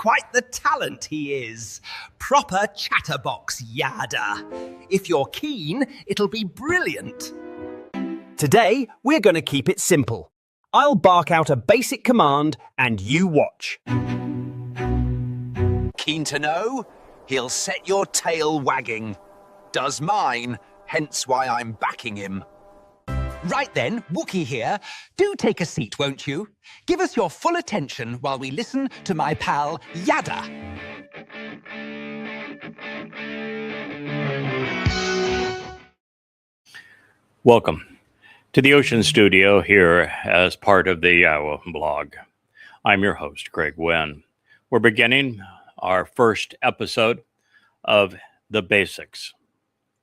Quite the talent he is. Proper chatterbox yada. If you're keen, it'll be brilliant. Today, we're going to keep it simple. I'll bark out a basic command and you watch. Keen to know? He'll set your tail wagging. Does mine, hence why I'm backing him. Right then, Wookie here. Do take a seat, won't you? Give us your full attention while we listen to my pal, Yada. Welcome to the Ocean Studio here as part of the Yahowah blog. I'm your host, Craig Wynn. We're beginning our first episode of The Basics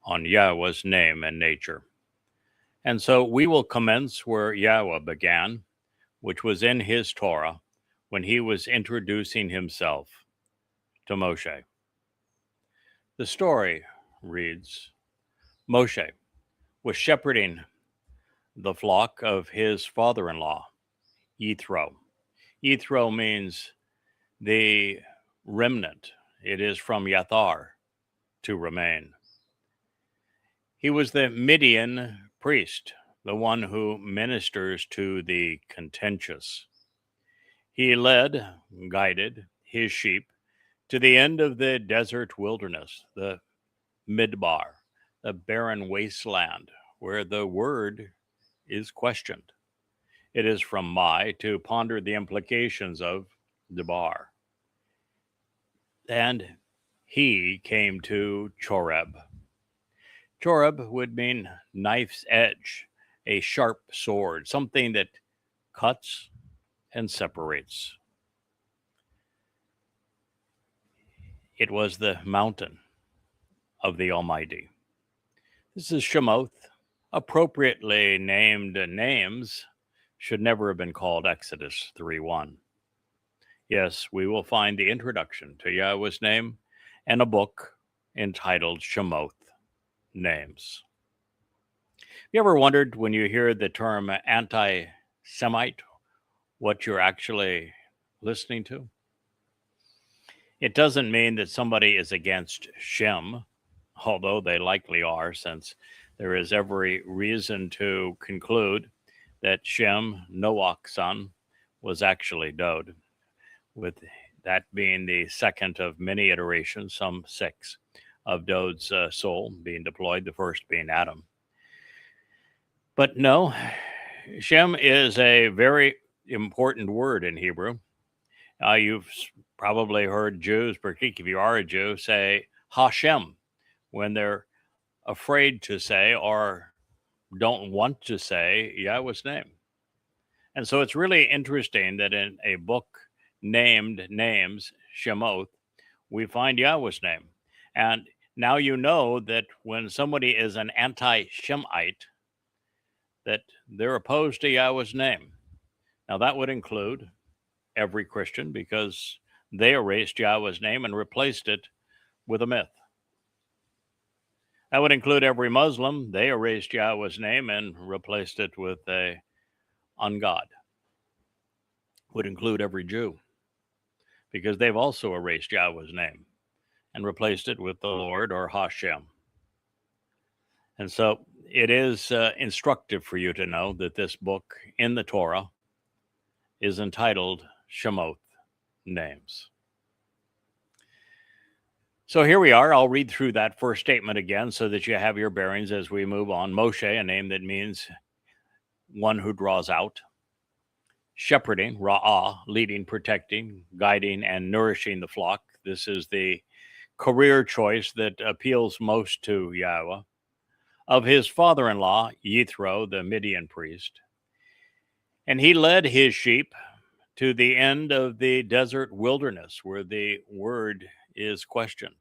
on Yahowah's name and nature. And so we will commence where Yahowah began, which was in his Torah when he was introducing himself to Moshe. The story reads, Moshe was shepherding the flock of his father-in-law, Yithro. Yithro means the remnant. It is from Yathar, to remain. He was the Midian priest, the one who ministers to the contentious. He led, guided his sheep to the end of the desert wilderness, the Midbar, the barren wasteland, where the word is questioned. It is from Mai to ponder the implications of Debar. And he came to Choreb. Choreb would mean knife's edge, a sharp sword, something that cuts and separates. It was the mountain of the Almighty. This is Shemoth. Appropriately named names should never have been called Exodus 3:1. Yes, we will find the introduction to Yahowah's name in a book entitled Shemoth, Names. You ever wondered when you hear the term anti-Semite what you're actually listening to? It doesn't mean that somebody is against Shem, although they likely are, since there is every reason to conclude that Shem, Noach's son, was actually Dod, with that being the second of many iterations, some 6, of Dod's soul being deployed, the first being Adam. But no, Shem is a very important word in Hebrew. You've probably heard Jews, particularly if you are a Jew, say Hashem when they're afraid to say or don't want to say Yahowah's name. And so it's really interesting that in a book named Names, Shemoth, we find Yahowah's name. And now you know that when somebody is an anti-Shemite, that they're opposed to Yahowah's name. Now that would include every Christian, because they erased Yahowah's name and replaced it with a myth. That would include every Muslim. They erased Yahowah's name and replaced it with a ungod. Would include every Jew, because they've also erased Yahowah's name and replaced it with the Lord or Hashem. And so it is instructive for you to know that this book in the Torah is entitled Shemoth, Names. So here we are. I'll read through that first statement again so that you have your bearings as we move on. Moshe, a name that means one who draws out. Shepherding, Ra'ah, leading, protecting, guiding, and nourishing the flock. This is the career choice that appeals most to Yahowah. Of his father-in-law, Yithro, the Midian priest. And he led his sheep to the end of the desert wilderness where the word is questioned.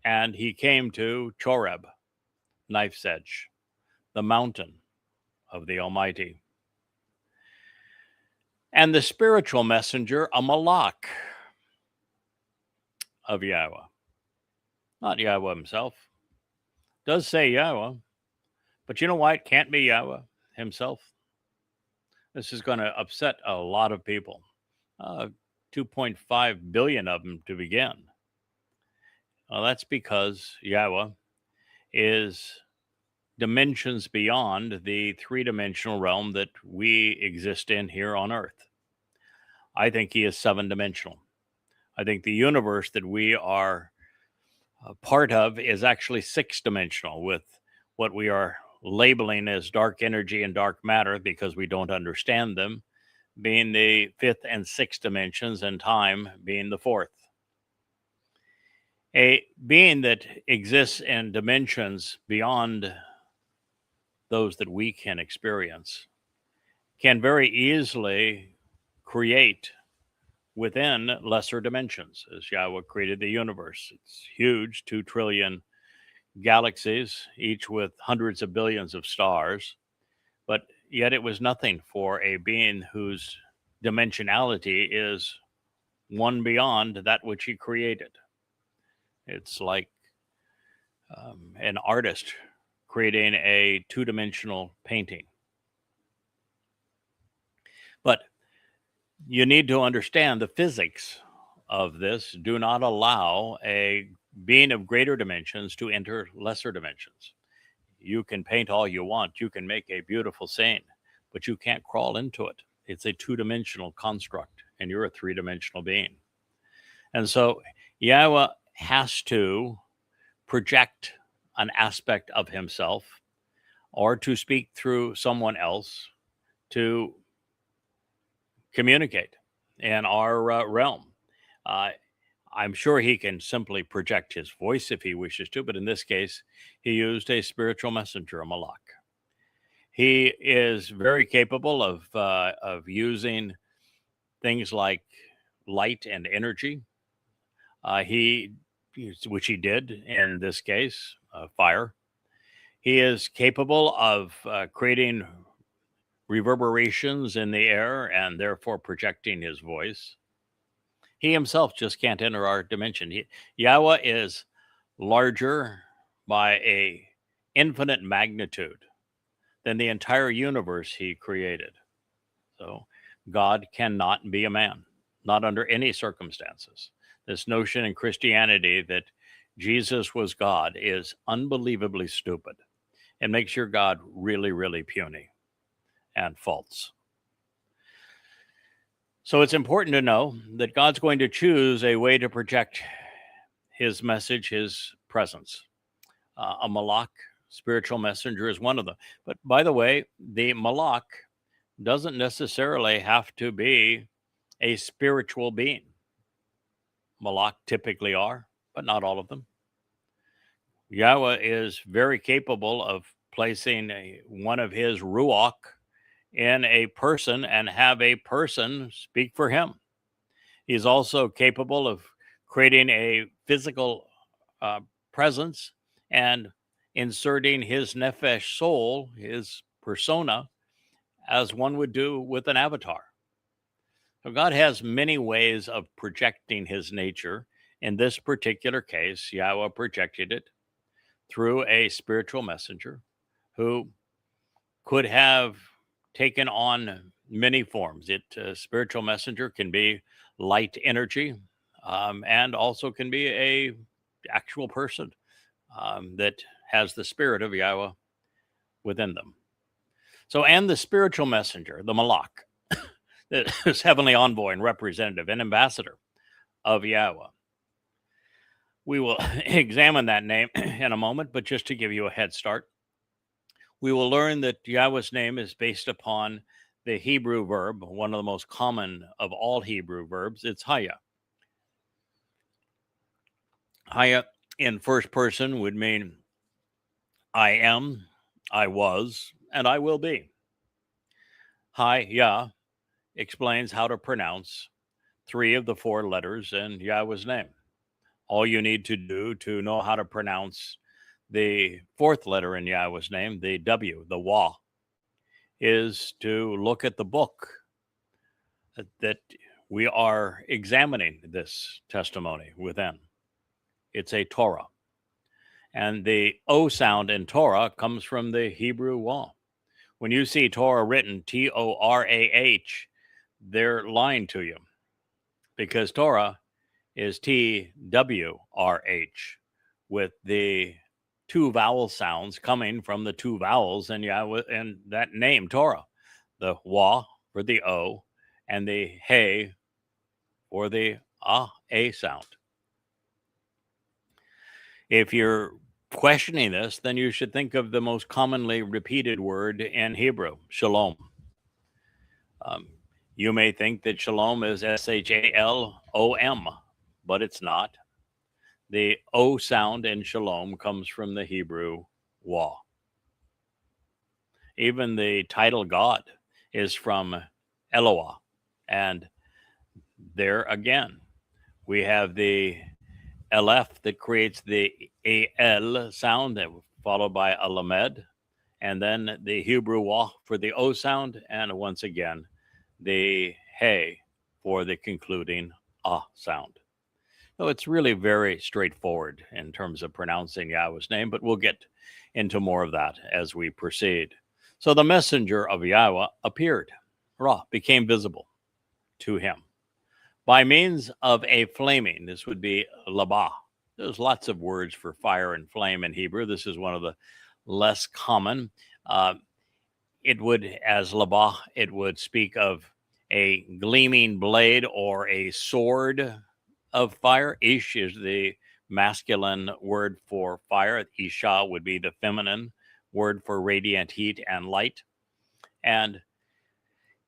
And he came to Choreb, knife's edge, the mountain of the Almighty. And the spiritual messenger, a malak of Yahowah. Not Yahowah himself. Does say Yahowah, but you know why it can't be Yahowah himself? This is going to upset a lot of people. 2.5 billion of them to begin. Well, that's because Yahowah is dimensions beyond the three-dimensional realm that we exist in here on Earth. I think he is seven-dimensional. I think the universe that we are a part of is actually six-dimensional, with what we are labeling as dark energy and dark matter, because we don't understand them, being the fifth and sixth dimensions, and time being the fourth. A being that exists in dimensions beyond those that we can experience can very easily create within lesser dimensions, as Yahowah created the universe. It's huge, 2 trillion galaxies, each with hundreds of billions of stars, but yet it was nothing for a being whose dimensionality is one beyond that which he created. It's like an artist creating a two-dimensional painting. But you need to understand the physics of this do not allow a being of greater dimensions to enter lesser dimensions. You can paint all you want, you can make a beautiful scene, but you can't crawl into it. It's a two-dimensional construct, and you're a three-dimensional being. And so Yahowah has to project an aspect of himself, or to speak through someone else to communicate in our realm. I'm sure he can simply project his voice if he wishes to, but in this case, he used a spiritual messenger, a malak. He is very capable of using things like light and energy. Which he did in this case, fire. He is capable of creating reverberations in the air and therefore projecting his voice. He himself just can't enter our dimension. Yahowah is larger by a infinite magnitude than the entire universe he created. So God cannot be a man, not under any circumstances. This notion in Christianity that Jesus was God is unbelievably stupid. It makes your God really, really puny and false. So it's important to know that God's going to choose a way to project his message, his presence. A malak, spiritual messenger, is one of them. But by the way, the malak doesn't necessarily have to be a spiritual being. Malak typically are, but not all of them. Yahowah is very capable of placing one of his ruach in a person and have a person speak for him. He's also capable of creating a physical presence and inserting his nefesh soul, his persona, as one would do with an avatar. So God has many ways of projecting his nature. In this particular case, Yahowah projected it through a spiritual messenger who could have taken on many forms. Spiritual messenger can be light energy, and also can be a actual person that has the spirit of Yahowah within them. So, and the spiritual messenger, the malak, this heavenly envoy and representative and ambassador of Yahowah. We will examine that name in a moment, but just to give you a head start, we will learn that Yahowah's name is based upon the Hebrew verb, one of the most common of all Hebrew verbs. It's haya. Haya in first person would mean I am, I was, and I will be. Yah explains how to pronounce 3 of the 4 letters in Yahowah's name. All you need to do to know how to pronounce the 4th letter in Yahowah's name, the W, the Wah, is to look at the book that we are examining this testimony within. It's a Torah. And the O sound in Torah comes from the Hebrew Wah. When you see Torah written Torah, they're lying to you. because Torah is TWRH, with the two vowel sounds coming from the two vowels in Yahweh and that name Torah, the Wa for the O and the He for the A sound. If you're questioning this, then you should think of the most commonly repeated word in Hebrew, shalom. You may think that shalom is SHALOM, but it's not. The O sound in shalom comes from the Hebrew Wa. Even the title God is from Eloah. And there again, we have the Aleph that creates the AL sound, followed by a Lamed, and then the Hebrew Wa for the O sound, and once again, the He for the concluding sound. So it's really very straightforward in terms of pronouncing Yahweh's name, but we'll get into more of that as we proceed. So the messenger of Yahweh appeared, became visible to him by means of a flaming. This would be labah. There's lots of words for fire and flame in Hebrew. This is one of the less common. It would, as labah, it would speak of a gleaming blade or a sword of fire. Ish is the masculine word for fire. Isha would be the feminine word for radiant heat and light. And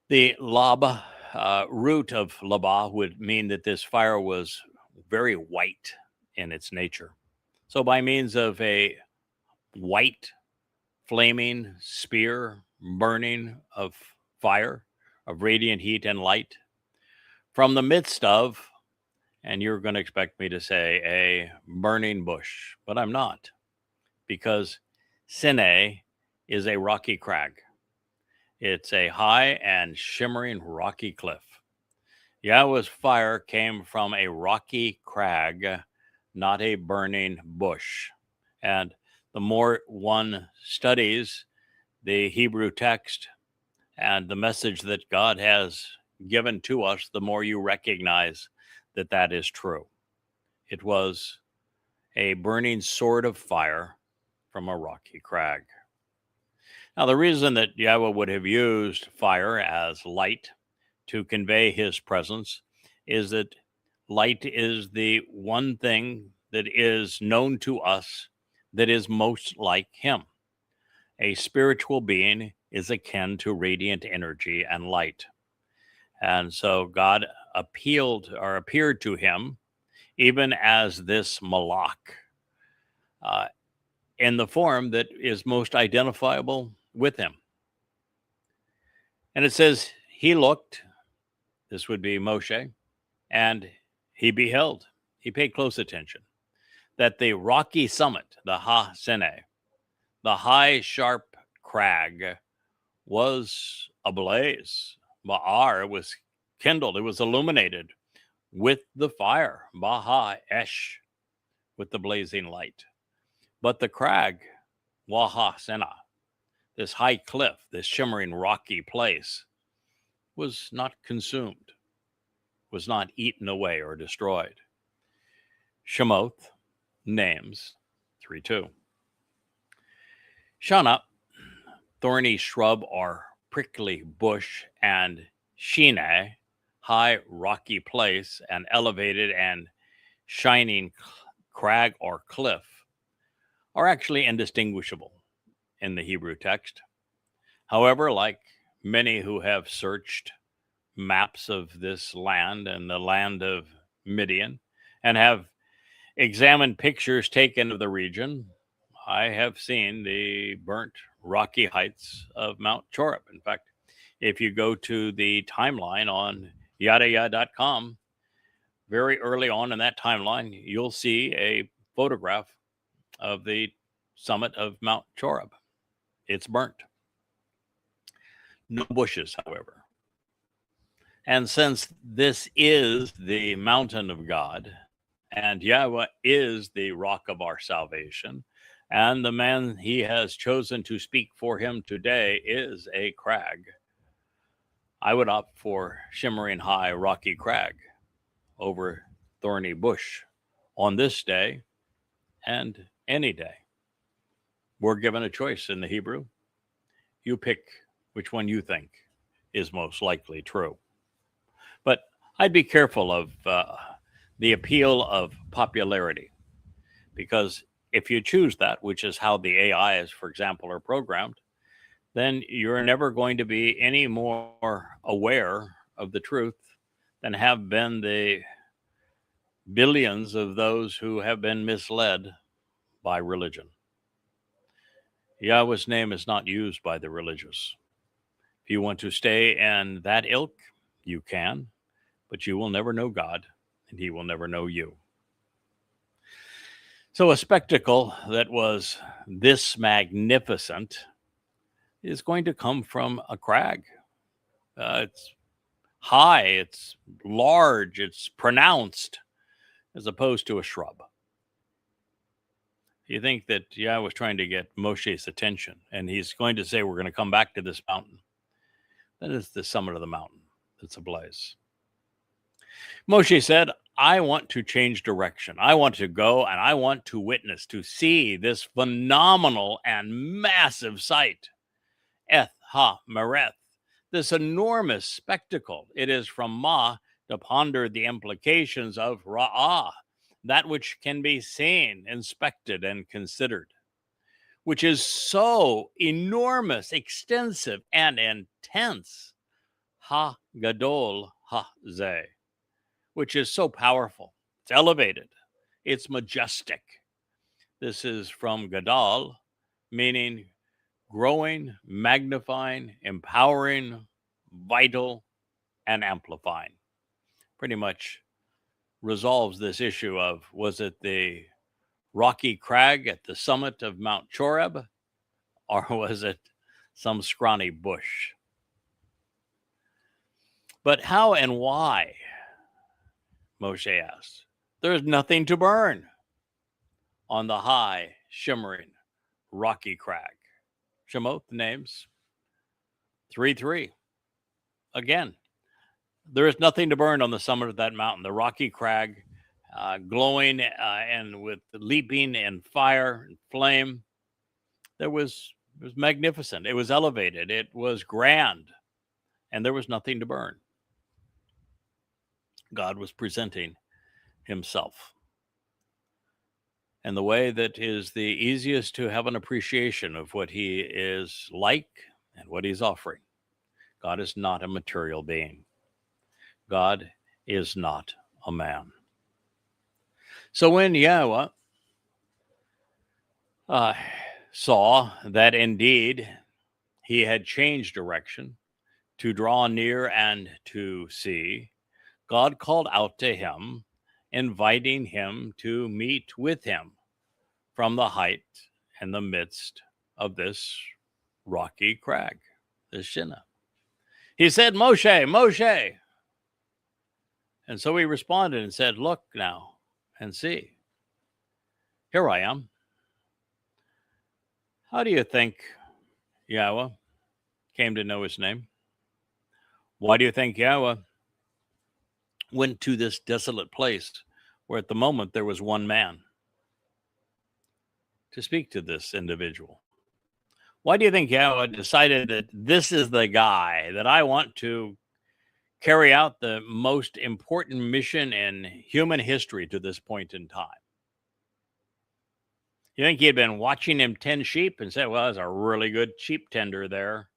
the lab, root of labah, would mean that this fire was very white in its nature. So by means of a white, flaming spear, burning of fire, of radiant heat and light, from the midst of, and you're going to expect me to say a burning bush, but I'm not, because Sinai is a rocky crag. It's a high and shimmering rocky cliff. Yahweh's fire came from a rocky crag, not a burning bush. And the more one studies the Hebrew text and the message that God has given to us, the more you recognize that that is true. It was a burning sword of fire from a rocky crag. Now, the reason that Yahweh would have used fire as light to convey his presence is that light is the one thing that is known to us that is most like him. A spiritual being is akin to radiant energy and light. And so God appeared to him even as this malach, in the form that is most identifiable with him. And it says, he looked, this would be Moshe, and he beheld, he paid close attention, that the rocky summit, the Ha Sinai, the high sharp crag, was ablaze. Ba'ar was kindled, it was illuminated with the fire, Baha Esh, with the blazing light. But the crag, Waha Sena, this high cliff, this shimmering rocky place, was not consumed, was not eaten away or destroyed. Shemoth, names, 3:2. Shana, thorny shrub or prickly bush, and Shine, high rocky place, and elevated and shining crag or cliff, are actually indistinguishable in the Hebrew text. However, like many who have searched maps of this land and the land of Midian and have examined pictures taken of the region, I have seen the burnt rocky heights of Mount Choreb. In fact, if you go to the timeline on Yahowah.com, very early on in that timeline, you'll see a photograph of the summit of Mount Choreb. It's burnt. No bushes, however. And since this is the mountain of God, and Yahweh is the rock of our salvation, and the man he has chosen to speak for him today is a crag, I would opt for shimmering high rocky crag. over thorny bush on this day and any day. We're given a choice in the Hebrew. You pick which one you think is most likely true. But I'd be careful of the appeal of popularity, because if you choose that, which is how the AIs, for example, are programmed, then you're never going to be any more aware of the truth than have been the billions of those who have been misled by religion. Yahweh's name is not used by the religious. If you want to stay in that ilk, you can, but you will never know God, and he will never know you. So a spectacle that was this magnificent is going to come from a crag. It's high, it's large, it's pronounced, as opposed to a shrub. You think that Yahweh was trying to get Moshe's attention, and he's going to say, we're going to come back to this mountain. Then it's the summit of the mountain that's ablaze. Moshe said, I want to change direction. I want to go and I want to witness, to see this phenomenal and massive sight. Eth ha mereth, this enormous spectacle. It is from Ma to ponder the implications of Ra'ah, that which can be seen, inspected, and considered, which is so enormous, extensive, and intense. Ha gadol ha zeh, which is so powerful. It's elevated. It's majestic. This is from gadol, meaning growing, magnifying, empowering, vital, and amplifying. Pretty much resolves this issue of, was it the rocky crag at the summit of Mount Choreb, or was it some scrawny bush? But how and why? Moshe asked. There's nothing to burn on the high, shimmering, rocky crag. Shemot, the names 3:3. Again, there is nothing to burn on the summit of that mountain, the rocky crag, glowing and with leaping and fire and flame. It was magnificent. It was elevated. It was grand, and there was nothing to burn. God was presenting himself. And the way that is the easiest to have an appreciation of what he is like and what he's offering. God is not a material being. God is not a man. So when Yahweh saw that indeed he had changed direction to draw near and to see, God called out to him, inviting him to meet with him from the height and the midst of this rocky crag, this Shinnah. He said, Moshe, Moshe. And so he responded and said, look now and see. Here I am. How do you think Yahweh came to know his name? Why do you think Yahweh went to this desolate place where at the moment there was one man to speak to this individual? Why do you think Yahweh decided that this is the guy that I want to carry out the most important mission in human history to this point in time? You think he had been watching him tend sheep and said, well, there's a really good sheep tender there?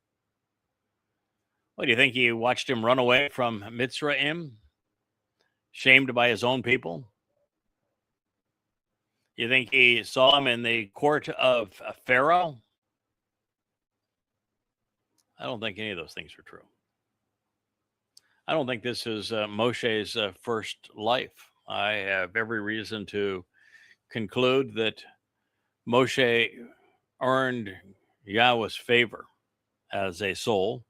What do you think he watched him run away from Mitzrayim, shamed by his own people? You think he saw him in the court of Pharaoh? I don't think any of those things are true. I don't think this is Moshe's first life. I have every reason to conclude that Moshe earned Yahweh's favor as a soul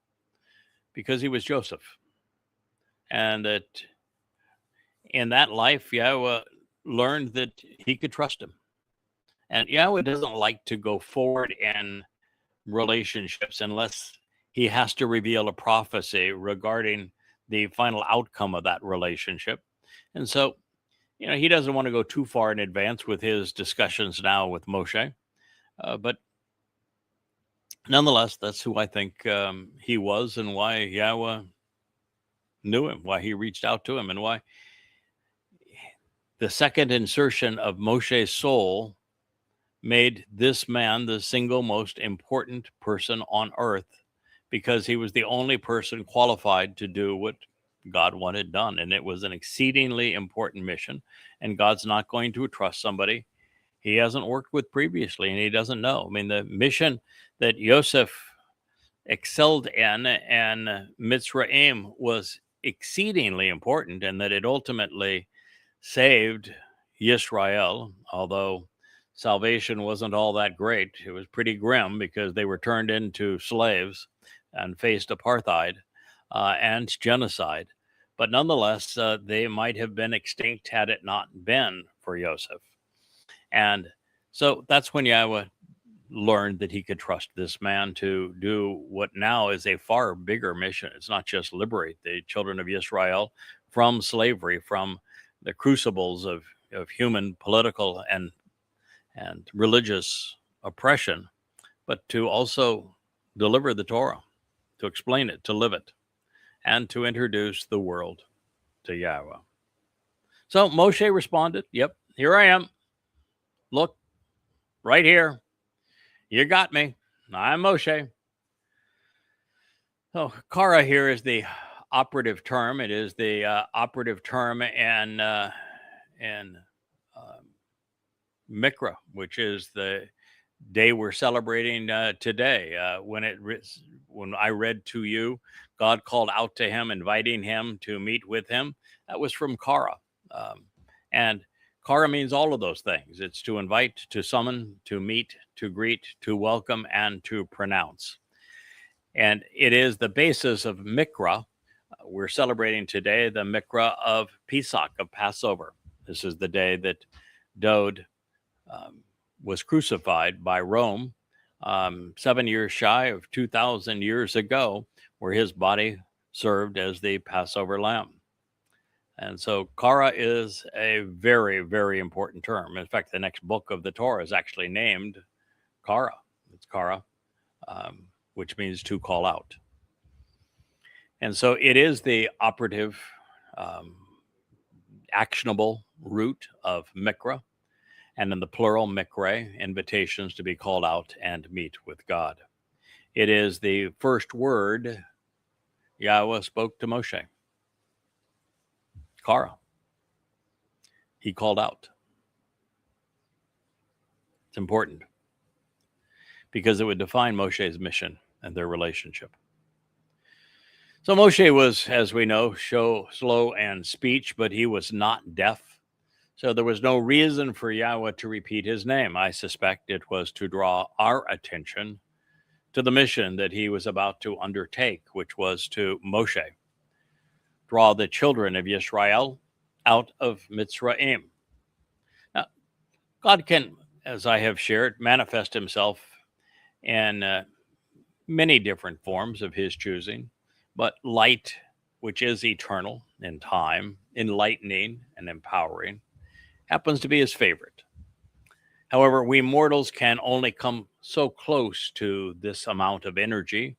because he was Joseph. And that in that life, Yahweh learned that he could trust him. And Yahweh doesn't like to go forward in relationships unless he has to reveal a prophecy regarding the final outcome of that relationship. And so, he doesn't want to go too far in advance with his discussions now with Moshe. But nonetheless, that's who I think he was, and why Yahweh knew him, why he reached out to him, and why the second insertion of Moshe's soul made this man the single most important person on earth, because he was the only person qualified to do what God wanted done. And it was an exceedingly important mission. And God's not going to trust somebody he hasn't worked with previously and he doesn't know. I mean, the mission that Joseph excelled in and Mitzrayim was exceedingly important, and that it ultimately saved Yisrael, although salvation wasn't all that great. It was pretty grim because they were turned into slaves and faced apartheid and genocide. But nonetheless, they might have been extinct had it not been for Joseph. And so that's when Yahweh learned that he could trust this man to do what now is a far bigger mission. It's not just liberate the children of Israel from slavery, from the crucibles of human political and religious oppression, but to also deliver the Torah, to explain it, to live it, and to introduce the world to Yahweh. So Moshe responded, "Yep, here I am. Look, right here. You got me. I'm Moshe." So Kara here is the operative term. It is the operative term in Mikra, which is the day we're celebrating today. When I read to you, God called out to him, inviting him to meet with him. That was from Kara. And Kara means all of those things. It's to invite, to summon, to meet, to greet, to welcome, and to pronounce. And it is the basis of Mikra. We're celebrating today the Mikra of Pesach, of Passover. This is the day that Dowd was crucified by Rome 7 years shy of 2,000 years ago, where his body served as the Passover lamb. And so Kara is a very, very important term. In fact, the next book of the Torah is actually named Kara. It's Kara, which means to call out. And so it is the operative, actionable root of Mikra, and in the plural, Mikre, invitations to be called out and meet with God. It is the first word Yahweh spoke to Moshe. Kara. He called out. It's important because it would define Moshe's mission and their relationship. So Moshe was, as we know, slow in speech, but he was not deaf. So there was no reason for Yahweh to repeat his name. I suspect it was to draw our attention to the mission that he was about to undertake, which was to Moshe draw the children of Israel out of Mitzrayim. Now, God can, as I have shared, manifest himself in many different forms of his choosing, but light, which is eternal in time, enlightening and empowering, happens to be his favorite. However, we mortals can only come so close to this amount of energy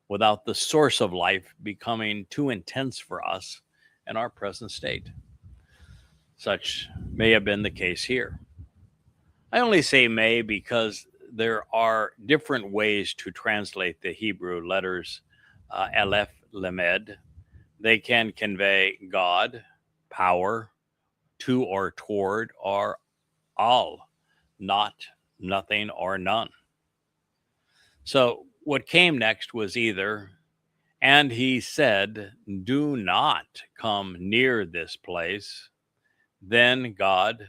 without the source of life becoming too intense for us in our present state. Such may have been the case here. I only say may because there are different ways to translate the Hebrew letters Aleph, Lamed. They can convey God, power, to or toward, or all, not, nothing, or none. So what came next was either, and he said, do not come near this place. Then God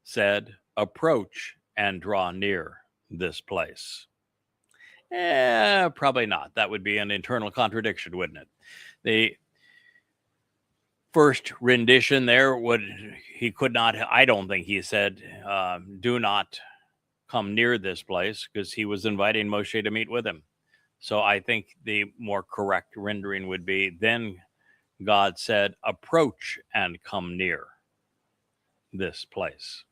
said, approach and draw near this place. Probably not. That would be an internal contradiction, wouldn't it? The first rendition there he could not, I don't think he said, do not come near this place, because he was inviting Moshe to meet with him. So I think the more correct rendering would be, then God said, "Approach and come near this place."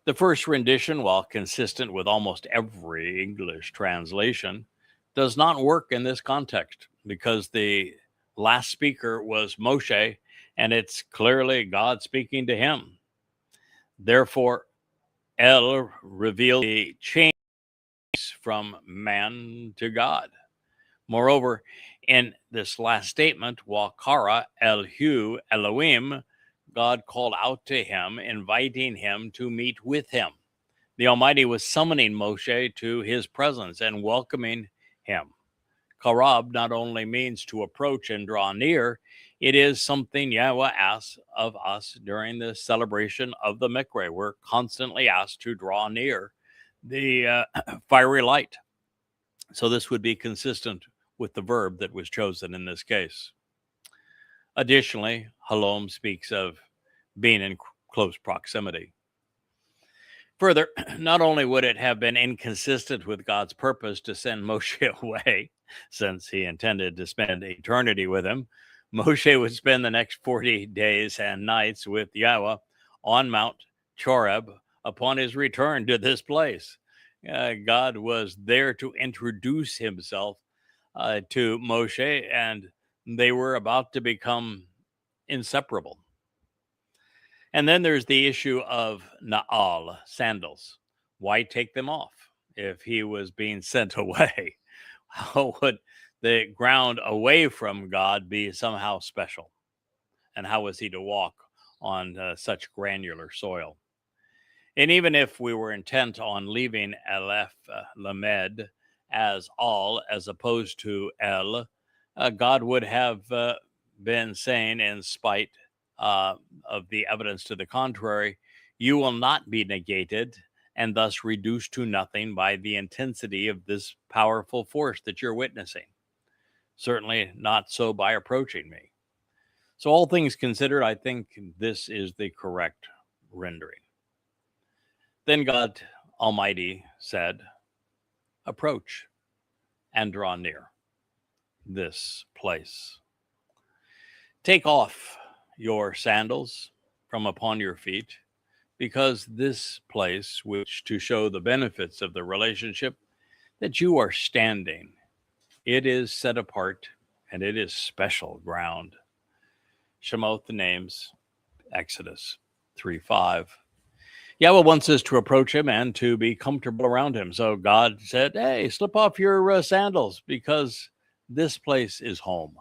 The first rendition, while consistent with almost every English translation, does not work in this context because the last speaker was Moshe, and it's clearly God speaking to him. Therefore, El revealed the change from man to God. Moreover, in this last statement, Wakara Elhu Elohim, God called out to him, inviting him to meet with him. The Almighty was summoning Moshe to his presence and welcoming him. Karab not only means to approach and draw near, it is something Yahweh asks of us during the celebration of the Mikveh. We're constantly asked to draw near the fiery light. So this would be consistent with the verb that was chosen in this case. Additionally, Halom speaks of being in close proximity. Further, not only would it have been inconsistent with God's purpose to send Moshe away, since he intended to spend eternity with him, Moshe would spend the next 40 days and nights with Yahweh on Mount Choreb upon his return to this place. God was there to introduce himself to Moshe, and they were about to become inseparable. And then there's the issue of Na'al, sandals. Why take them off if he was being sent away? How would the ground away from God be somehow special? And how was he to walk on such granular soil? And even if we were intent on leaving Aleph Lamed as all as opposed to El, God would have been saying, in spite of the evidence to the contrary, you will not be negated and thus reduced to nothing by the intensity of this powerful force that you're witnessing. Certainly not so by approaching me. So all things considered, I think this is the correct rendering. Then God Almighty said, approach and draw near this place. Take off your sandals from upon your feet, because this place, which to show the benefits of the relationship that you are standing, it is set apart and it is special ground. Shemot the names, Exodus 3:5. Yahweh wants us to approach him and to be comfortable around him. So God said, hey, slip off your sandals, because this place is home.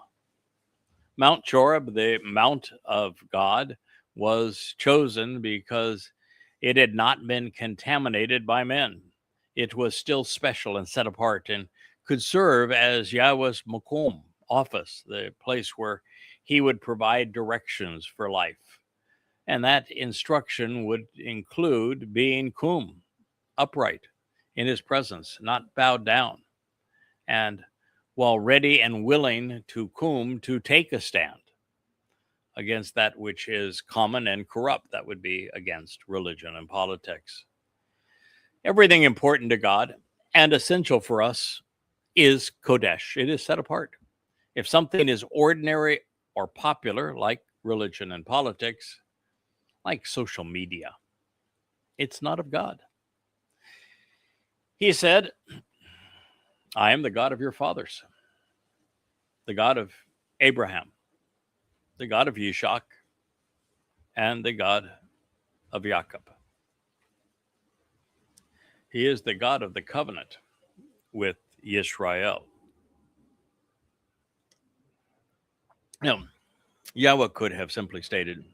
Mount Choreb, the Mount of God, was chosen because it had not been contaminated by men. It was still special and set apart and could serve as Yahweh's Makom, office, the place where he would provide directions for life. And that instruction would include being kum, upright in his presence, not bowed down, and while ready and willing to kum, to take a stand against that which is common and corrupt. That would be against religion and politics. Everything important to God and essential for us is Kodesh. It is set apart. If something is ordinary or popular, like religion and politics, like social media, it's not of God. He said, I am the God of your fathers, the God of Abraham, the God of Yishak, and the God of Jacob. He is the God of the covenant with Yisrael. Now, Yahweh could have simply stated,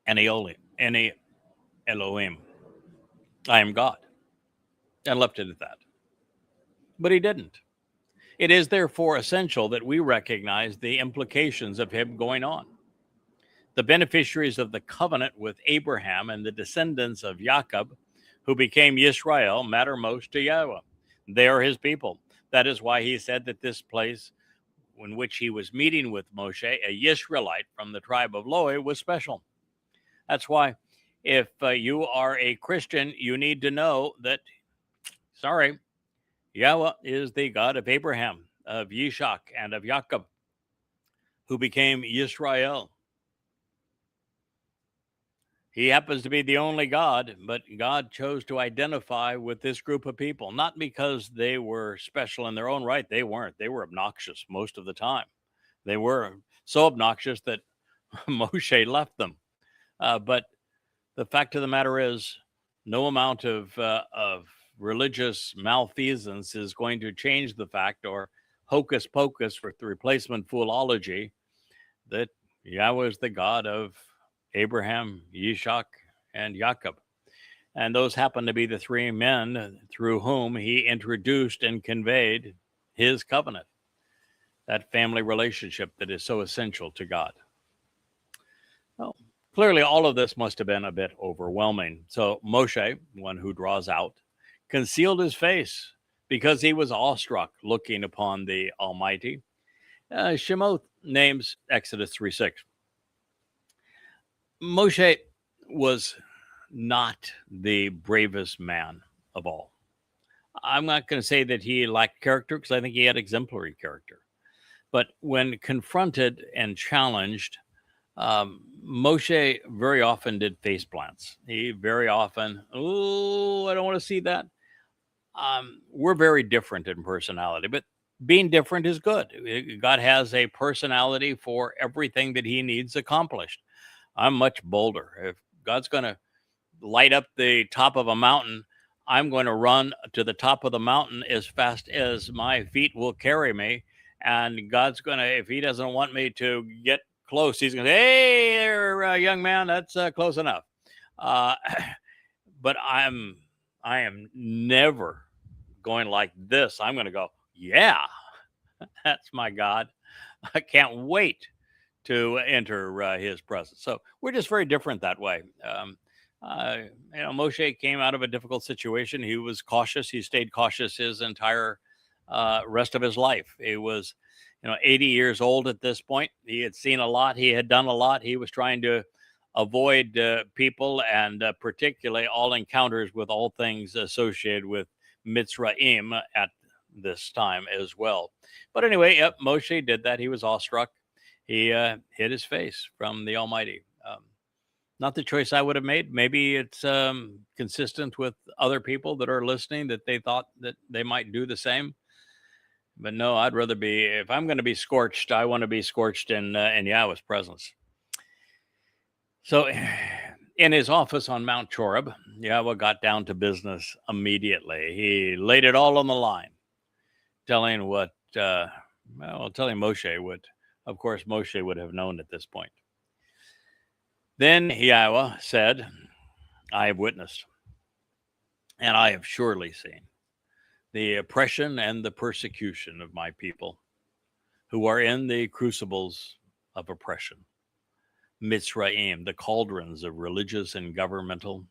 any Elohim, I am God, and left it at that. But he didn't. It is therefore essential that we recognize the implications of him going on. The beneficiaries of the covenant with Abraham and the descendants of Jacob, who became Yisrael, matter most to Yahweh. They are his people. That is why he said that this place in which he was meeting with Moshe, a Yisraelite from the tribe of Loi, was special. That's why if you are a Christian, you need to know that, Yahweh is the God of Abraham, of Yishak, and of Jacob. who became Yisrael. He happens to be the only God, but God chose to identify with this group of people, not because they were special in their own right. They weren't. They were obnoxious most of the time. They were so obnoxious that Moshe left them. But the fact of the matter is, no amount of religious malfeasance is going to change the fact, or hocus pocus for the replacement foolology, that Yahweh is the God of Abraham, Yishak, and Jacob. And those happen to be the three men through whom he introduced and conveyed his covenant, that family relationship that is so essential to God. Well, clearly all of this must have been a bit overwhelming. So Moshe, one who draws out, concealed his face because he was awestruck looking upon the Almighty. Shemoth names Exodus 3:6. Moshe was not the bravest man of all. I'm not going to say that he lacked character, because I think he had exemplary character. But when confronted and challenged, Moshe very often did face plants. He very often, oh, I don't want to see that. We're very different in personality, but being different is good. God has a personality for everything that he needs accomplished. I'm much bolder. If God's going to light up the top of a mountain, I'm going to run to the top of the mountain as fast as my feet will carry me. And God's going to, if he doesn't want me to get close, he's going to say, hey there, young man, that's close enough. But I am never going like this. I'm going to go, yeah, that's my God. I can't wait to enter his presence. So we're just very different that way. Moshe came out of a difficult situation. He was cautious. He stayed cautious his entire rest of his life. He was, 80 years old at this point. He had seen a lot. He had done a lot. He was trying to avoid people, and particularly all encounters with all things associated with Mitzrayim at this time as well. But anyway, yep, Moshe did that. He was awestruck. He hid his face from the Almighty. Not the choice I would have made. Maybe it's consistent with other people that are listening, that they thought that they might do the same. But no, I'd rather be, if I'm going to be scorched, I want to be scorched in Yahweh's presence. So in his office on Mount Choreb, Yahweh got down to business immediately. He laid it all on the line, telling Moshe what, of course, Moshe would have known at this point. Then Yahweh said, I have witnessed, and I have surely seen the oppression and the persecution of my people who are in the crucibles of oppression. Mitzrayim, the cauldrons of religious and governmental,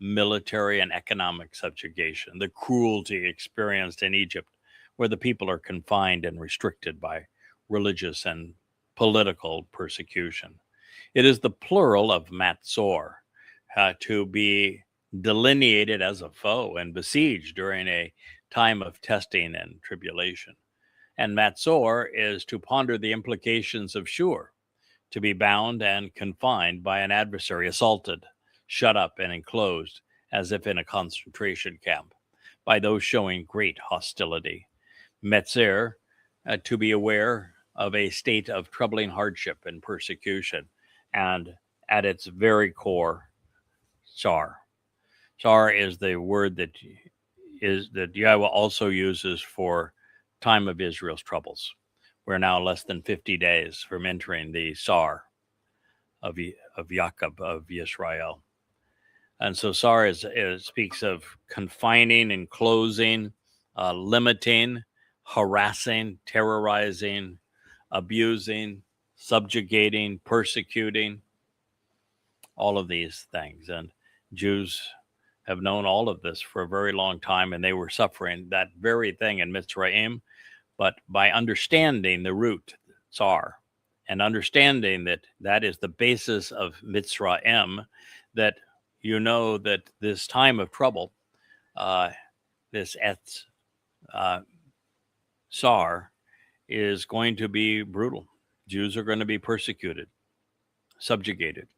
military and economic subjugation, the cruelty experienced in Egypt, where the people are confined and restricted by religious and political persecution. It is the plural of Matzor, to be delineated as a foe and besieged during a time of testing and tribulation. And Matzor is to ponder the implications of Shur, to be bound and confined by an adversary, assaulted, shut up and enclosed, as if in a concentration camp, by those showing great hostility. Metzer, to be aware of a state of troubling hardship and persecution, and at its very core, Sar. Sar is the word that Yahweh also uses for time of Israel's troubles. We're now less than 50 days from entering the Sar of Jacob, of Yisrael. And so Sar speaks of confining, enclosing, limiting, harassing, terrorizing, abusing, subjugating, persecuting, all of these things. And Jews have known all of this for a very long time, and they were suffering that very thing in Mitzrayim. But by understanding the root, Tsar, and understanding that that is the basis of Mitzrayim, that you know that this time of trouble, this Tsar, is going to be brutal. Jews are going to be persecuted, subjugated,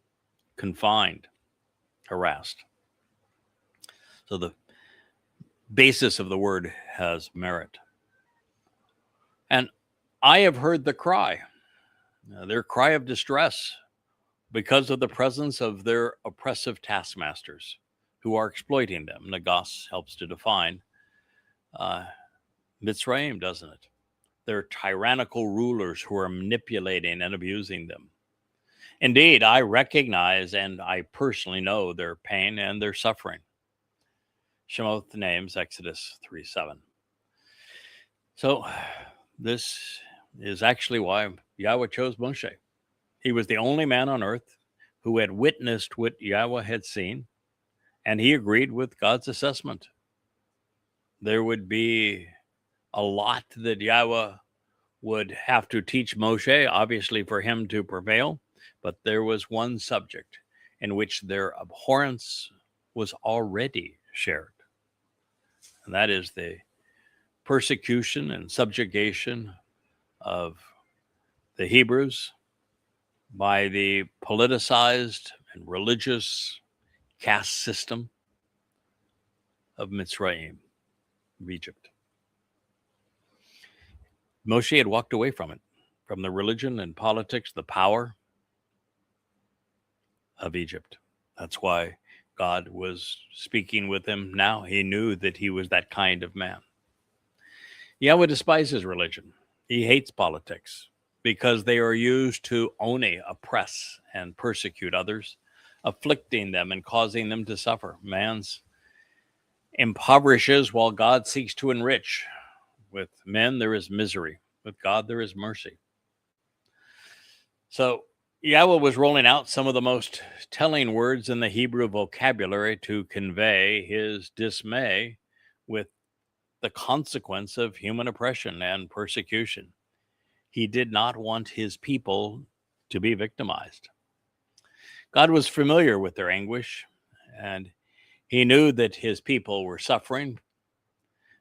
confined, harassed. So the basis of the word has merit. And I have heard the cry, their cry of distress, because of the presence of their oppressive taskmasters who are exploiting them. Nagos helps to define Mitzrayim, doesn't it? They're tyrannical rulers who are manipulating and abusing them. Indeed, I recognize and I personally know their pain and their suffering. Shemoth names Exodus 3:7. So this is actually why Yahweh chose Moshe. He was the only man on earth who had witnessed what Yahweh had seen, and he agreed with God's assessment. There would be a lot that Yahweh would have to teach Moshe, obviously for him to prevail, but there was one subject in which their abhorrence was already shared, and that is the persecution and subjugation of the Hebrews by the politicized and religious caste system of Mitzrayim, of Egypt. Moshe had walked away from it, from the religion and politics, the power of Egypt. That's why God was speaking with him now. He knew that he was that kind of man. Yahweh despises religion. He hates politics because they are used to only oppress and persecute others, afflicting them and causing them to suffer. Man's impoverishes while God seeks to enrich. With men, there is misery. With God, there is mercy. So Yahweh was rolling out some of the most telling words in the Hebrew vocabulary to convey his dismay with the consequence of human oppression and persecution. He did not want his people to be victimized. God was familiar with their anguish, and he knew that his people were suffering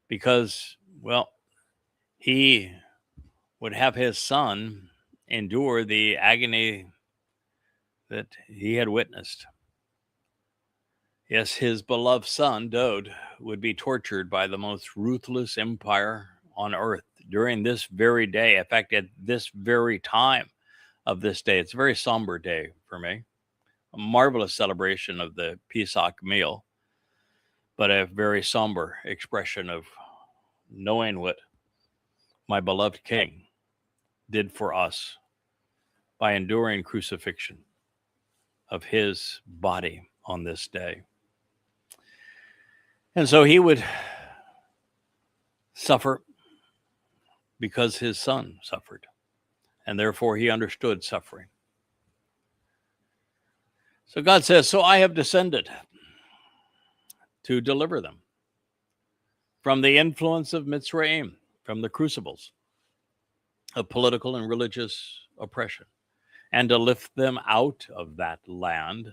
because, well, he would have his son endure the agony that he had witnessed. Yes, his beloved son, Dod, would be tortured by the most ruthless empire on earth during this very day. In fact, at this very time of this day, it's a very somber day for me. A marvelous celebration of the Pesach meal, but a very somber expression of knowing what my beloved King did for us by enduring crucifixion of his body on this day. And so he would suffer because his son suffered, and therefore he understood suffering. So God says, so I have descended to deliver them from the influence of Mitzrayim, from the crucibles of political and religious oppression, and to lift them out of that land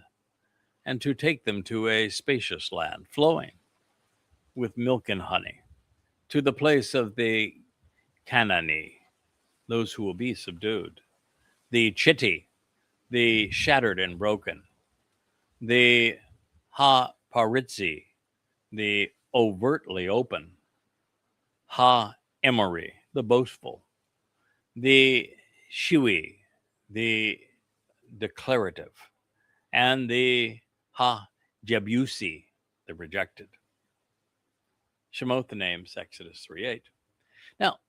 and to take them to a spacious land flowing with milk and honey, to the place of the Canaanite, those who will be subdued, the Chitti, the shattered and broken, the Ha-Paritzi, the overtly open, Ha-Emory, the boastful, the Shui, the declarative, and the Ha-Jebusi, the rejected. Shemoth the names Exodus 3:8. Now,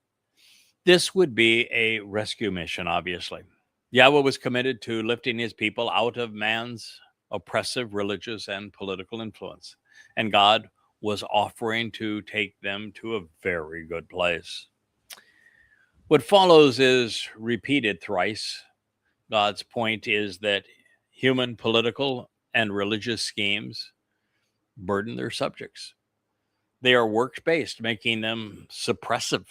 this would be a rescue mission, obviously. Yahweh was committed to lifting his people out of man's oppressive religious and political influence, and God was offering to take them to a very good place. What follows is repeated thrice. God's point is that human political and religious schemes burden their subjects. They are works-based, making them suppressive.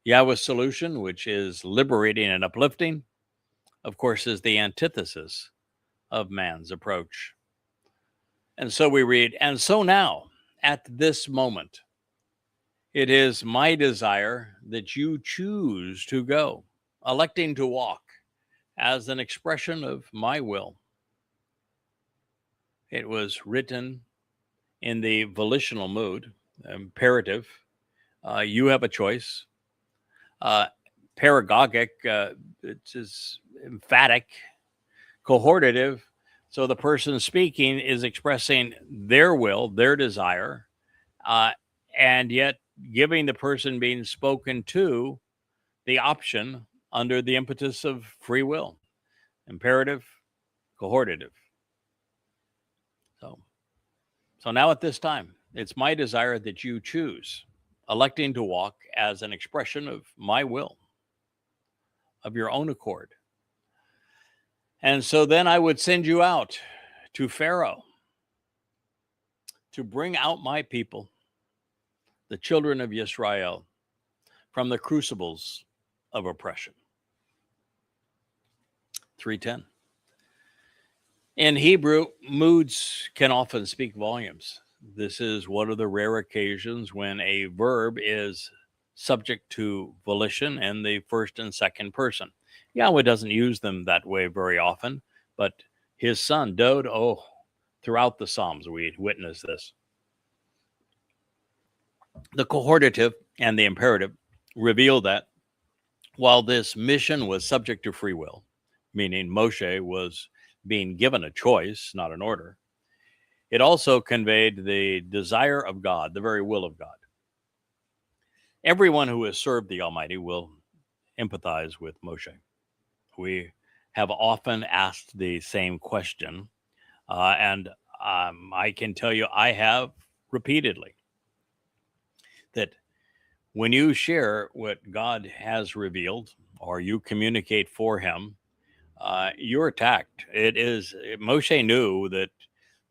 Yahweh's solution, which is liberating and uplifting, of course, is the antithesis of man's approach. And so we read, and so now, at this moment, it is my desire that you choose to go, electing to walk as an expression of my will. It was written in the volitional mood, imperative. You have a choice. Paragogic, it's just emphatic. Cohortative, so the person speaking is expressing their will, their desire, and yet giving the person being spoken to the option under the impetus of free will. Imperative, cohortative. So now at this time, it's my desire that you choose, electing to walk as an expression of my will, of your own accord. And so then I would send you out to Pharaoh to bring out my people, the children of Israel, from the crucibles of oppression. 3:10. In Hebrew, moods can often speak volumes. This is one of the rare occasions when a verb is subject to volition in the first and second person. Yahweh doesn't use them that way very often, but his son, Dode, throughout the Psalms, we witness this. The cohortative and the imperative reveal that while this mission was subject to free will, meaning Moshe was being given a choice, not an order, it also conveyed the desire of God, the very will of God. Everyone who has served the Almighty will empathize with Moshe. We have often asked the same question, and I can tell you I have repeatedly, that when you share what God has revealed or you communicate for him, you're attacked. Moshe knew that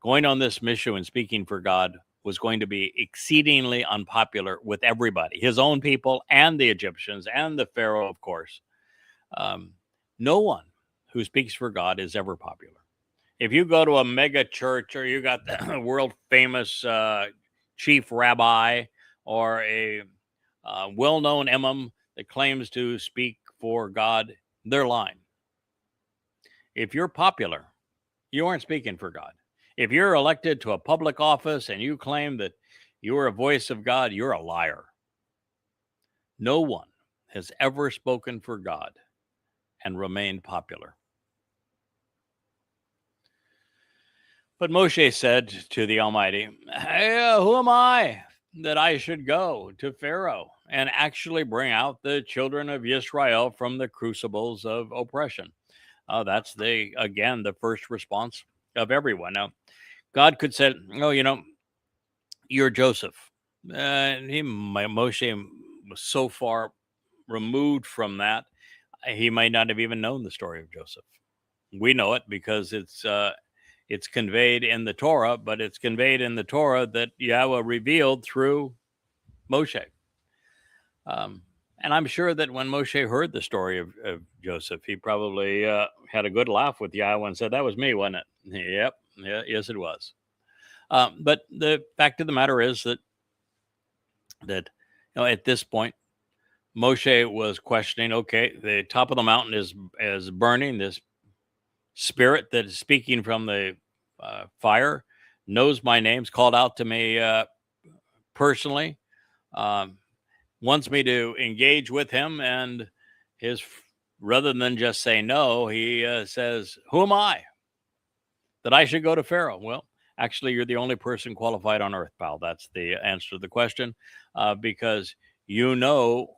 going on this mission and speaking for God was going to be exceedingly unpopular with everybody, his own people and the Egyptians and the Pharaoh, of course. No one who speaks for God is ever popular. If you go to a mega church or you got the world famous chief rabbi or a well-known imam that claims to speak for God, they're lying. If you're popular, you aren't speaking for God. If you're elected to a public office and you claim that you are a voice of God, you're a liar. No one has ever spoken for God and remained popular. But Moshe said to the Almighty, hey, who am I that I should go to Pharaoh and actually bring out the children of Israel from the crucibles of oppression? That's the first response of everyone. Now, God could say, you're Joseph. Moshe was so far removed from that, he might not have even known the story of Joseph. We know it because it's conveyed in the Torah, but it's conveyed in the Torah that Yahweh revealed through Moshe. And I'm sure that when Moshe heard the story of Joseph, he probably had a good laugh with Yahweh and said, that was me, wasn't it? Yep. Yeah, yes, it was. But the fact of the matter is that at this point, Moshe was questioning, okay, the top of the mountain is burning. This spirit that is speaking from the fire knows my name's called out to me personally, wants me to engage with him, and rather than just say no, he says, who am I that I should go to Pharaoh? Well, actually, you're the only person qualified on earth, pal. That's the answer to the question, because you know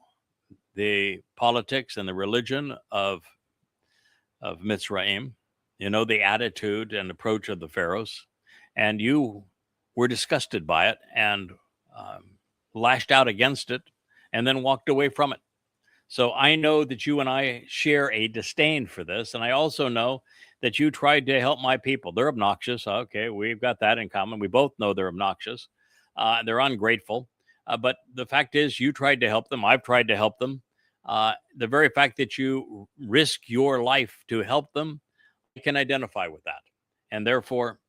the politics and the religion of Mitzrayim. You know the attitude and approach of the pharaohs, and you were disgusted by it and lashed out against it and then walked away from it. So I know that you and I share a disdain for this, and I also know that you tried to help my people. They're obnoxious. Okay, we've got that in common. We both know they're obnoxious. They're ungrateful. But the fact is, you tried to help them. I've tried to help them. The very fact that you risk your life to help them, I can identify with that. And therefore,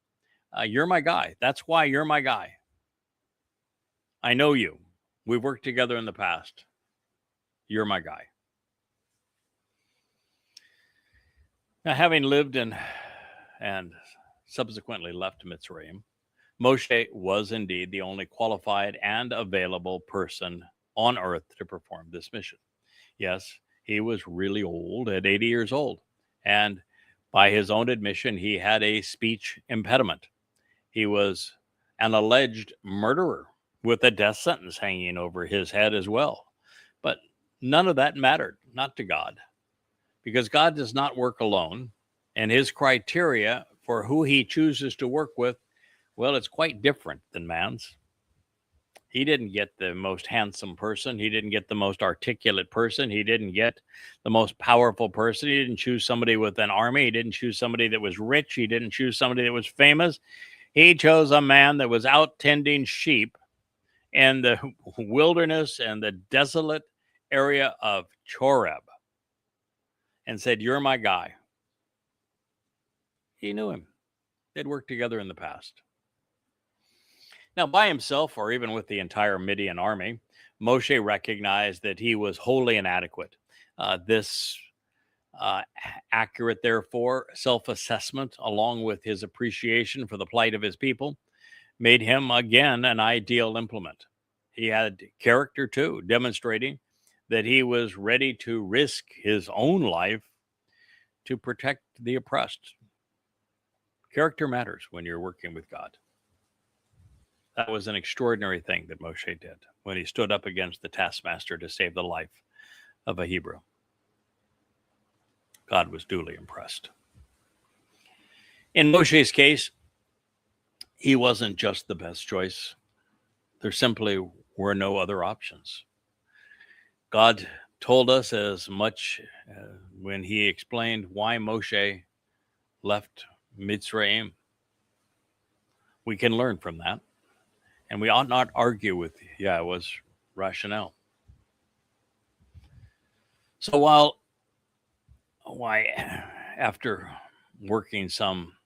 you're my guy. That's why you're my guy. I know you. We've worked together in the past. You're my guy. Now, having lived in and subsequently left Mitzrayim, Moshe was indeed the only qualified and available person on earth to perform this mission. Yes, he was really old at 80 years old, and by his own admission, he had a speech impediment. He was an alleged murderer with a death sentence hanging over his head as well. But none of that mattered, not to God, because God does not work alone, and his criteria for who he chooses to work with, well, it's quite different than man's. He didn't get the most handsome person. He didn't get the most articulate person. He didn't get the most powerful person. He didn't choose somebody with an army. He didn't choose somebody that was rich. He didn't choose somebody that was famous. He chose a man that was out tending sheep in the wilderness and the desolate area of Choreb and said, "You're my guy." He knew him. They'd worked together in the past. Now, by himself, or even with the entire Midian army, Moshe recognized that he was wholly inadequate. This accurate, therefore, self-assessment, along with his appreciation for the plight of his people, made him, again, an ideal implement. He had character, too, demonstrating that he was ready to risk his own life to protect the oppressed. Character matters when you're working with God. That was an extraordinary thing that Moshe did when he stood up against the taskmaster to save the life of a Hebrew. God was duly impressed. In Moshe's case, he wasn't just the best choice. There simply were no other options. God told us as much when he explained why Moshe left Mitzrayim. We can learn from that. And we ought not argue with Yahowah's rationale. So why, after working some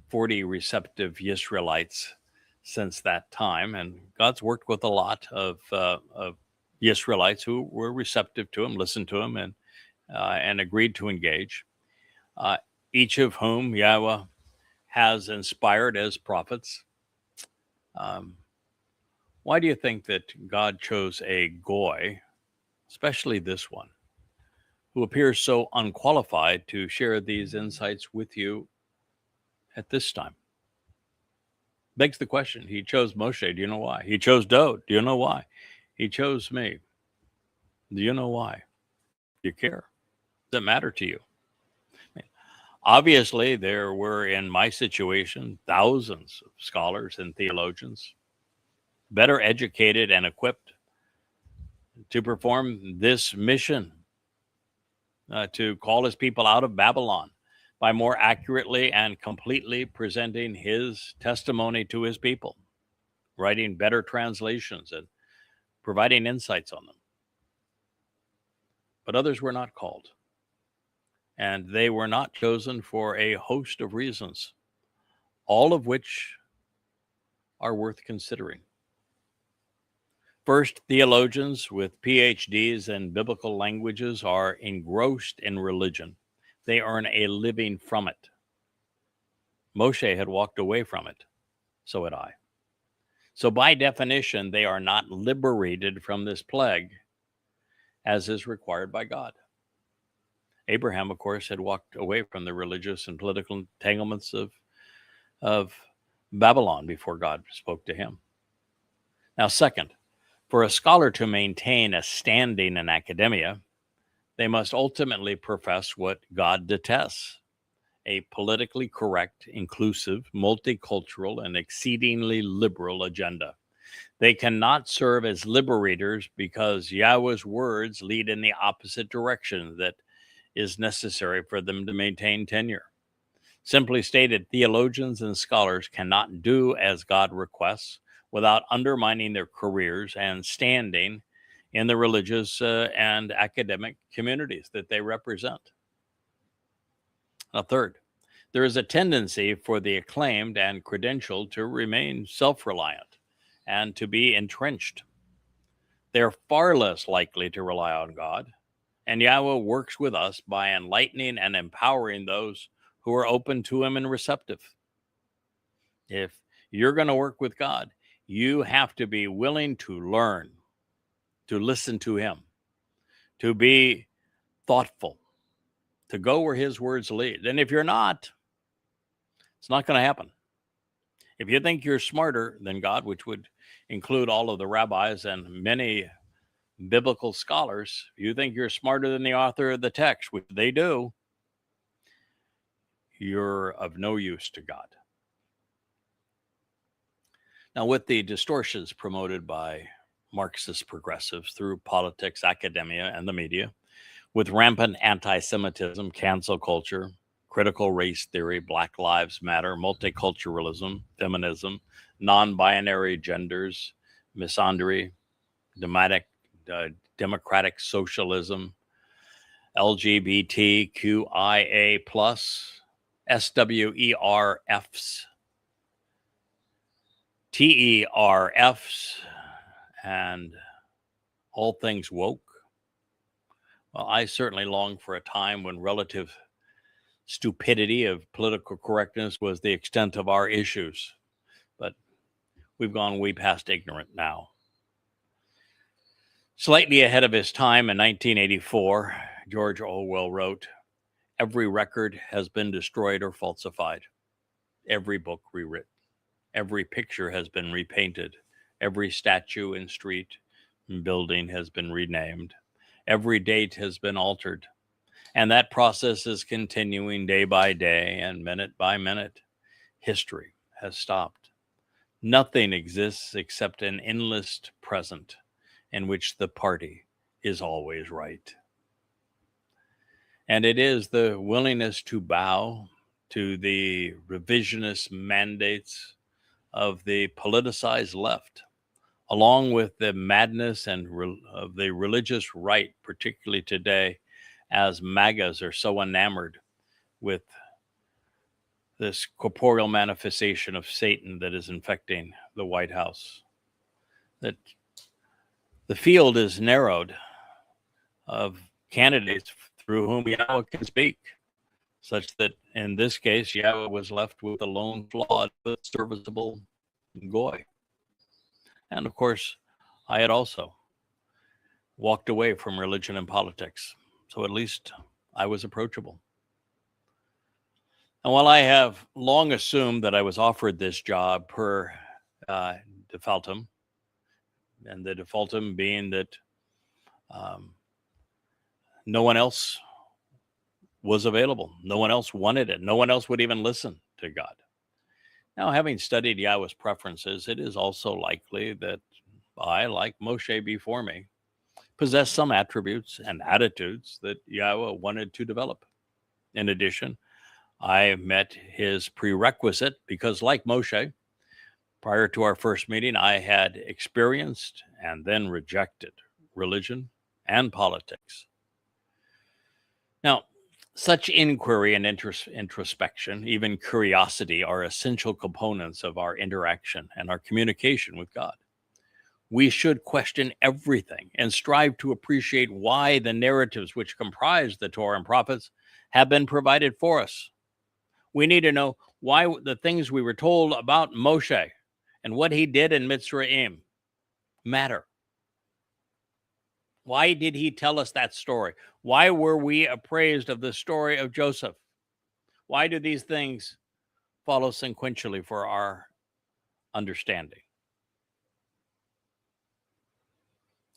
40 receptive Israelites since that time, and God's worked with a lot of Israelites who were receptive to him, listened to him, and agreed to engage, each of whom Yahowah has inspired as prophets. Why do you think that God chose a Goy, especially this one, who appears so unqualified to share these insights with you at this time? Begs the question. He chose Moshe. Do you know why? He chose Dode. Do you know why? He chose me. Do you know why? Do you care? Does it matter to you? Obviously, there were, in my situation, thousands of scholars and theologians better educated and equipped to perform this mission, to call his people out of Babylon by more accurately and completely presenting his testimony to his people, writing better translations and providing insights on them. But others were not called, and they were not chosen for a host of reasons, all of which are worth considering. First, theologians with PhDs in biblical languages are engrossed in religion. They earn a living from it. Moshe had walked away from it. So had I. So by definition, they are not liberated from this plague, as is required by God. Abraham, of course, had walked away from the religious and political entanglements of Babylon before God spoke to him. Now, second, for a scholar to maintain a standing in academia, they must ultimately profess what God detests: a politically correct, inclusive, multicultural, and exceedingly liberal agenda. They cannot serve as liberators because Yahowah's words lead in the opposite direction that is necessary for them to maintain tenure. Simply stated, theologians and scholars cannot do as God requests without undermining their careers and standing in the religious and academic communities that they represent. Now, third, there is a tendency for the acclaimed and credentialed to remain self-reliant and to be entrenched. They're far less likely to rely on God And Yahweh works with us by enlightening and empowering those who are open to him and receptive. If you're going to work with God, you have to be willing to learn, to listen to him, to be thoughtful, to go where his words lead. And if you're not, it's not going to happen. If you think you're smarter than God, which would include all of the rabbis and many biblical scholars, if you think you're smarter than the author of the text, which they do, you're of no use to God. Now, with the distortions promoted by Marxist progressives through politics, academia, and the media, with rampant anti-Semitism, cancel culture, critical race theory, Black Lives Matter, multiculturalism, feminism, non-binary genders, misandry, democratic socialism, LGBTQIA+, SWERFs, TERFs, and all things woke. Well, I certainly long for a time when relative stupidity of political correctness was the extent of our issues. But we've gone way past ignorant now. Slightly ahead of his time in 1984, George Orwell wrote, "Every record has been destroyed or falsified. Every book rewritten. Every picture has been repainted. Every statue and street and building has been renamed. Every date has been altered. And that process is continuing day by day and minute by minute. History has stopped. Nothing exists except an endless present in which the party is always right." And it is the willingness to bow to the revisionist mandates of the politicized left, along with the madness and of the religious right, particularly today, as MAGAs are so enamored with this corporeal manifestation of Satan that is infecting the White House, that the field is narrowed of candidates through whom Yahweh can speak, such that in this case, Yahweh was left with a lone, flawed, but serviceable goy. And of course, I had also walked away from religion and politics, so at least I was approachable. And while I have long assumed that I was offered this job per defaultum, and the defaultum being that no one else was available, no one else wanted it, no one else would even listen to God. Now, having studied Yahweh's preferences, it is also likely that I, like Moshe before me, possess some attributes and attitudes that Yahweh wanted to develop. In addition, I met his prerequisite because, like Moshe, prior to our first meeting, I had experienced and then rejected religion and politics. Now, such inquiry and introspection, even curiosity, are essential components of our interaction and our communication with God. We should question everything and strive to appreciate why the narratives which comprise the Torah and prophets have been provided for us. We need to know why the things we were told about Moshe and what he did in Mitzrayim matter. Why did he tell us that story? Why were we appraised of the story of Joseph? Why do these things follow sequentially for our understanding?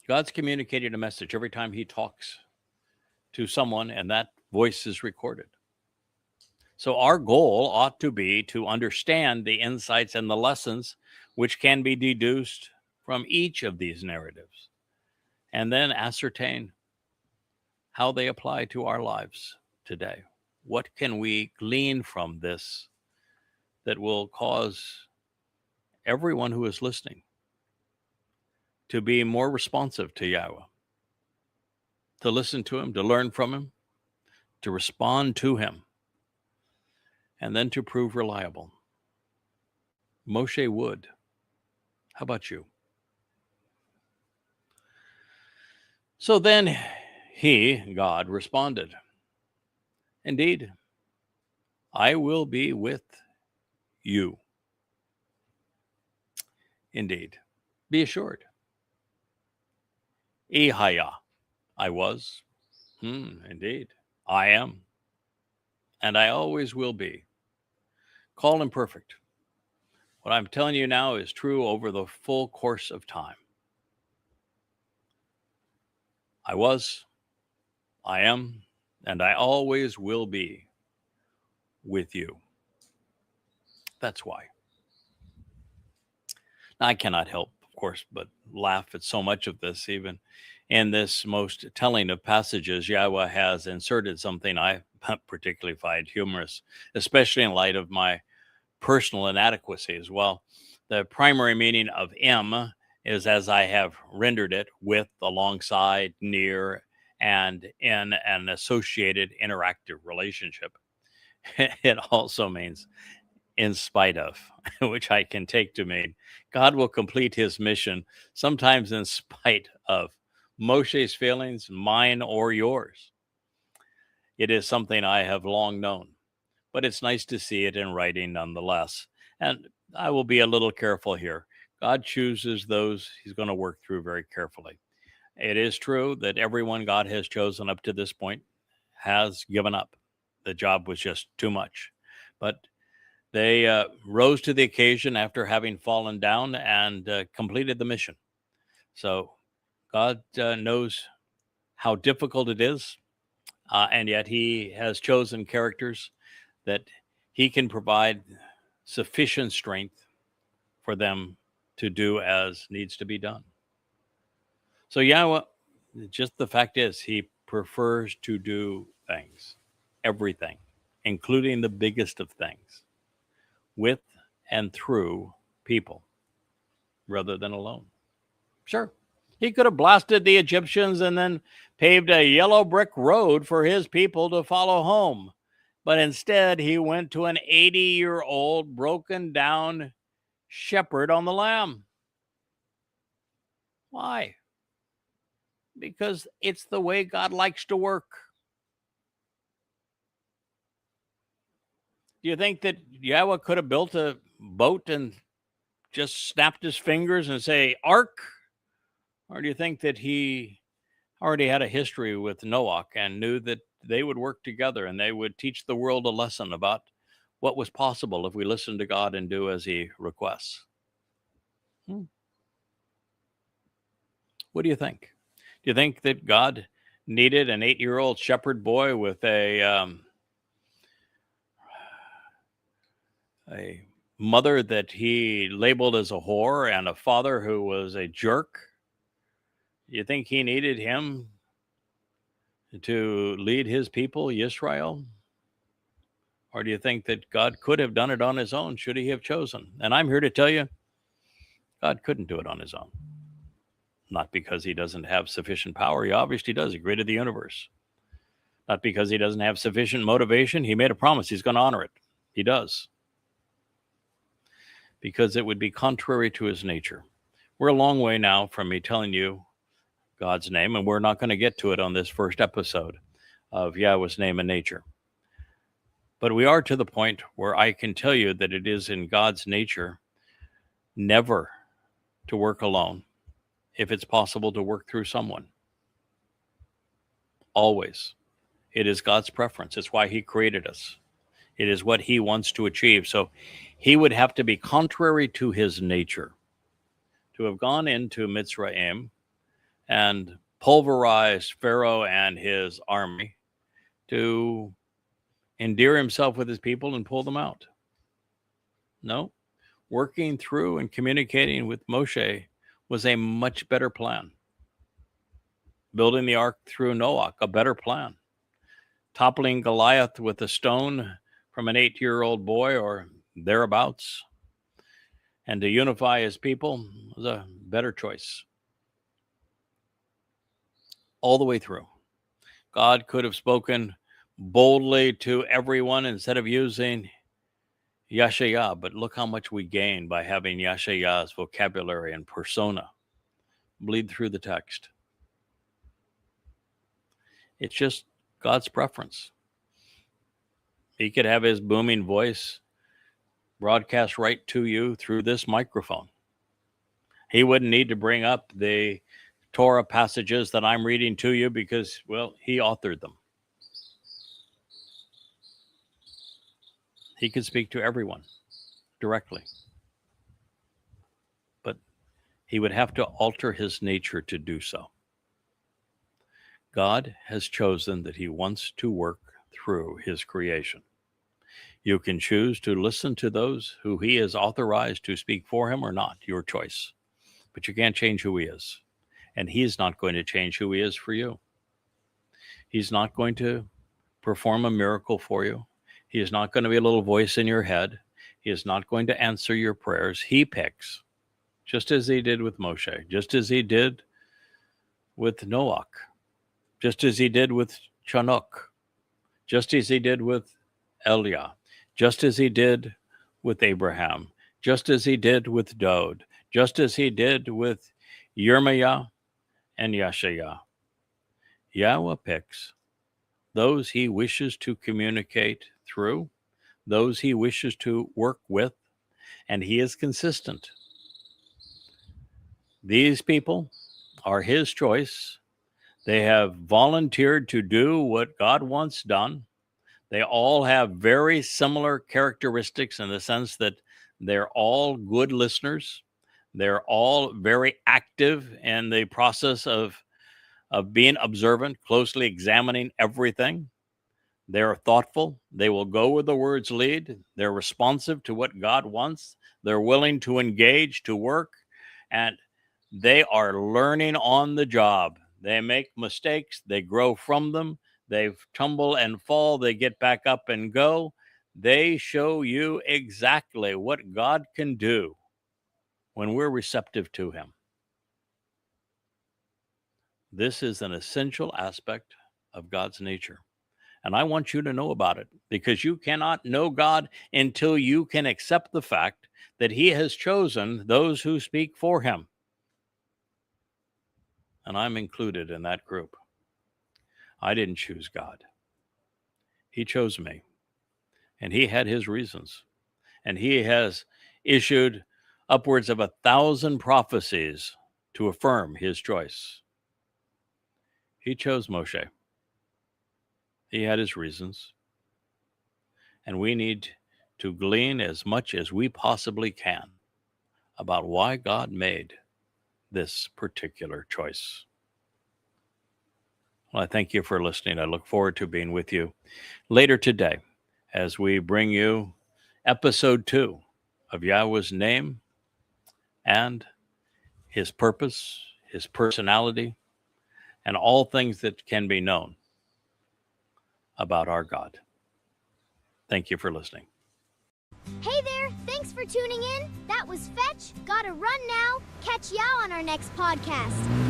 God's communicating a message every time he talks to someone, and that voice is recorded. So our goal ought to be to understand the insights and the lessons which can be deduced from each of these narratives, and then ascertain how they apply to our lives today. What can we glean from this that will cause everyone who is listening to be more responsive to Yahweh, to listen to him, to learn from him, to respond to him, and then to prove reliable? Moshe would. How about you? So then God, responded, "Indeed, I will be with you." Indeed. Be assured. Yahowah, I was. Indeed. I am. And I always will be. Called and perfect. What I'm telling you now is true over the full course of time. I was, I am, and I always will be with you. That's why. I cannot help, of course, but laugh at so much of this. Even in this most telling of passages, Yahweh has inserted something I particularly find humorous, especially in light of my personal inadequacy as well. The primary meaning of M is as I have rendered it, with, alongside, near, and in an associated interactive relationship. It also means in spite of, which I can take to mean God will complete his mission, sometimes in spite of Moshe's feelings, mine or yours. It is something I have long known, but it's nice to see it in writing nonetheless. And I will be a little careful here. God chooses those he's going to work through very carefully. It is true that everyone God has chosen up to this point has given up. The job was just too much. But they rose to the occasion after having fallen down and completed the mission. So God knows how difficult it is, and yet he has chosen characters that he can provide sufficient strength for them to do as needs to be done. So Yahweh, just the fact is, he prefers to do things, everything, including the biggest of things, with and through people rather than alone. Sure, he could have blasted the Egyptians and then paved a yellow brick road for his people to follow home. But instead, he went to an 80-year-old broken down shepherd on the lamb. Why? Because it's the way God likes to work. Do you think that Yahweh could have built a boat and just snapped his fingers and say, Ark? Or do you think that he already had a history with Noah and knew that they would work together and they would teach the world a lesson about what was possible if we listen to God and do as he requests? What do you think? Do you think that God needed an 8-year-old shepherd boy with a mother that he labeled as a whore and a father who was a jerk? You think he needed him to lead his people, Israel? Or do you think that God could have done it on his own, should he have chosen? And I'm here to tell you, God couldn't do it on his own. Not because he doesn't have sufficient power. He obviously does. He created the universe. Not because he doesn't have sufficient motivation. He made a promise. He's going to honor it. He does. Because it would be contrary to his nature. We're a long way now from me telling you God's name, and we're not going to get to it on this first episode of Yahweh's name and nature. But we are to the point where I can tell you that it is in God's nature never to work alone if it's possible to work through someone. Always. It is God's preference. It's why he created us. It is what he wants to achieve. So he would have to be contrary to his nature to have gone into Mitzrayim and pulverized Pharaoh and his army to endear himself with his people and pull them out. No, working through and communicating with Moshe was a much better plan. Building the ark through Noah, a better plan. Toppling Goliath with a stone from an 8-year-old boy or thereabouts, and to unify his people was a better choice. All the way through. God could have spoken boldly to everyone instead of using Yahowah, but look how much we gain by having Yahowah's vocabulary and persona bleed through the text. It's just God's preference. He could have his booming voice broadcast right to you through this microphone. He wouldn't need to bring up the Torah passages that I'm reading to you because, well, he authored them. He could speak to everyone directly. But he would have to alter his nature to do so. God has chosen that he wants to work through his creation. You can choose to listen to those who he has authorized to speak for him or not, your choice. But you can't change who he is. And he's not going to change who he is for you. He's not going to perform a miracle for you. He is not going to be a little voice in your head. He is not going to answer your prayers. He picks, just as he did with Moshe, just as he did with Noach, just as he did with Chanoch, just as he did with Eliah, just as he did with Abraham, just as he did with Dod, just as he did with Yirmiah and Yeshaya. Yahweh picks those he wishes to communicate through, those he wishes to work with, and he is consistent. These people are his choice. They have volunteered to do what God wants done. They all have very similar characteristics in the sense that they're all good listeners. They're all very active in the process of being observant, closely examining everything. They're thoughtful. They will go where the words lead. They're responsive to what God wants. They're willing to engage, to work, and they are learning on the job. They make mistakes. They grow from them. They tumble and fall. They get back up and go. They show you exactly what God can do when we're receptive to him. This is an essential aspect of God's nature. And I want you to know about it because you cannot know God until you can accept the fact that he has chosen those who speak for him. And I'm included in that group. I didn't choose God. He chose me. And he had his reasons. And he has issued upwards of 1,000 prophecies to affirm his choice. He chose Moshe. He had his reasons. And we need to glean as much as we possibly can about why God made this particular choice. Well, I thank you for listening. I look forward to being with you later today as we bring you episode 2 of Yahweh's name and his purpose, his personality, and all things that can be known about our God. Thank you for listening. Hey there, thanks for tuning in. That was Fetch. Gotta run now. Catch Yao on our next podcast.